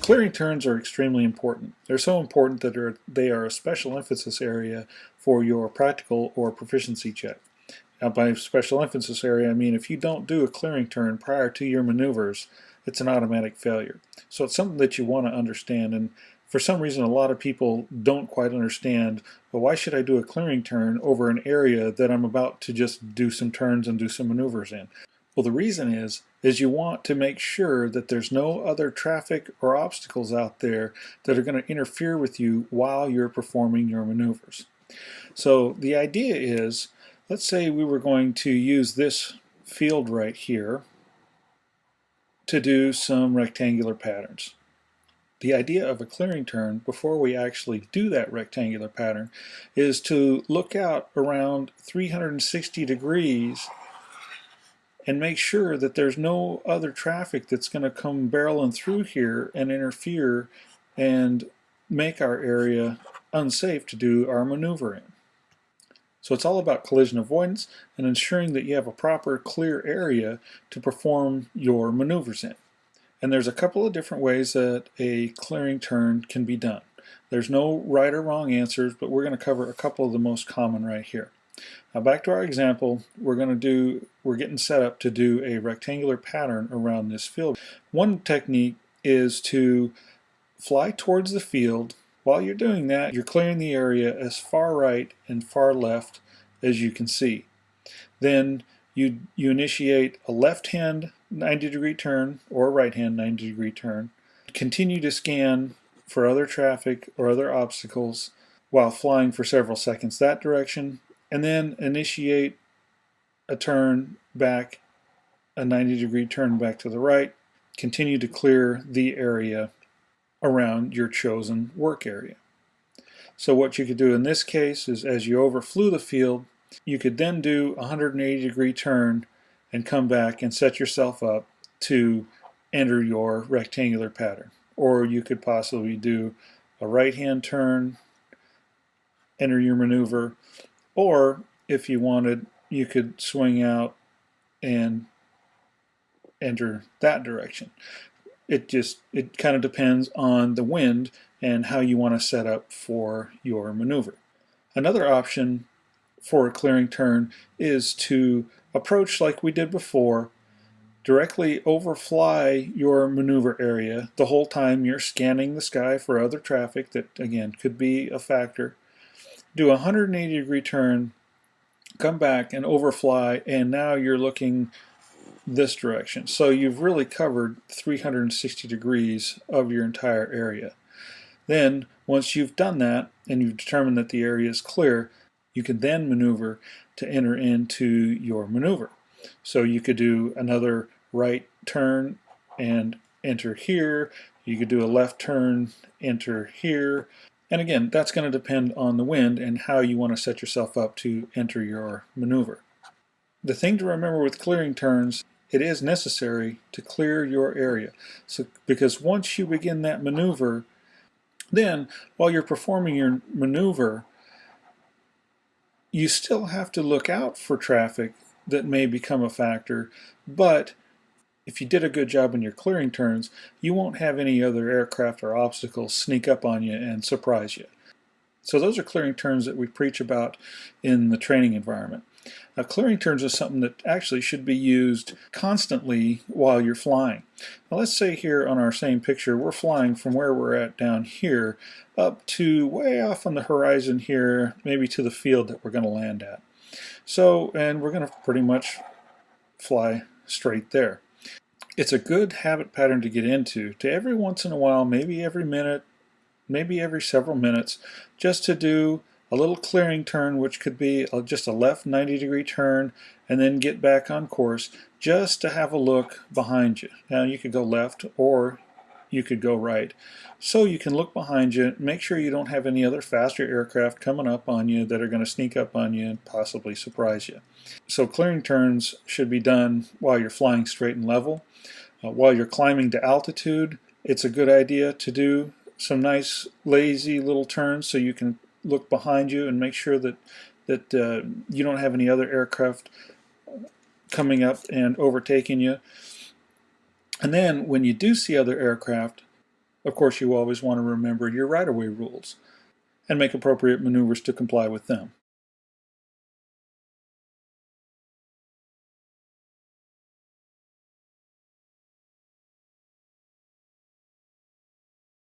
Clearing turns are extremely important. They're so important that they are a special emphasis area for your practical or proficiency check. Now, by special emphasis area, I mean if you don't do a clearing turn prior to your maneuvers, it's an automatic failure. So it's something that you want to understand, and for some reason a lot of people don't quite understand, well, why should I do a clearing turn over an area that I'm about to just do some turns and do some maneuvers in? Well, the reason is you want to make sure that there's no other traffic or obstacles out there that are going to interfere with you while you're performing your maneuvers. So the idea is, let's say we were going to use this field right here to do some rectangular patterns. The idea of a clearing turn, before we actually do that rectangular pattern, is to look out around 360 degrees and make sure that there's no other traffic that's going to come barreling through here and interfere and make our area unsafe to do our maneuver in. So it's all about collision avoidance and ensuring that you have a proper clear area to perform your maneuvers in. And there's a couple of different ways that a clearing turn can be done. There's no right or wrong answers, but we're going to cover a couple of the most common right here. Now back to our example, we're getting set up to do a rectangular pattern around this field. One technique is to fly towards the field. While you're doing that, you're clearing the area as far right and far left as you can see. Then you initiate a left-hand 90-degree turn or a right-hand 90-degree turn. Continue to scan for other traffic or other obstacles while flying for several seconds that direction, and then initiate a turn back, a 90-degree turn back to the right. Continue to clear the area around your chosen work area. So what you could do in this case is, as you overflew the field, you could then do a 180-degree turn and come back and set yourself up to enter your rectangular pattern. Or you could possibly do a right-hand turn, enter your maneuver, or if you wanted, you could swing out and enter that direction. It kind of depends on the wind and how you want to set up for your maneuver. Another option for a clearing turn is to approach like we did before, directly overfly your maneuver area the whole time you're scanning the sky for other traffic that, again, could be a factor. Do a 180-degree turn, come back and overfly, and now you're looking this direction. So you've really covered 360 degrees of your entire area. Then, once you've done that and you've determined that the area is clear, you can then maneuver to enter into your maneuver. So you could do another right turn and enter here. You could do a left turn, enter here. And again, that's going to depend on the wind and how you want to set yourself up to enter your maneuver. The thing to remember with clearing turns, it is necessary to clear your area. So, because once you begin that maneuver, then while you're performing your maneuver, you still have to look out for traffic that may become a factor, but if you did a good job in your clearing turns, you won't have any other aircraft or obstacles sneak up on you and surprise you. So those are clearing turns that we preach about in the training environment. Now, clearing turns is something that actually should be used constantly while you're flying. Now, let's say here on our same picture, we're flying from where we're at down here up to way off on the horizon here, maybe to the field that we're going to land at. So, and we're going to pretty much fly straight there. It's a good habit pattern to get into, to every once in a while, maybe every minute, maybe every several minutes, just to do a little clearing turn, which could be just a left 90-degree turn, and then get back on course, just to have a look behind you. Now you could go left or you could go right. So you can look behind you, make sure you don't have any other faster aircraft coming up on you that are going to sneak up on you and possibly surprise you. So clearing turns should be done while you're flying straight and level. While you're climbing to altitude, it's a good idea to do some nice lazy little turns so you can look behind you and make sure that you don't have any other aircraft coming up and overtaking you. And then when you do see other aircraft, Of course, you always want to remember your right-of-way rules and make appropriate maneuvers to comply with them.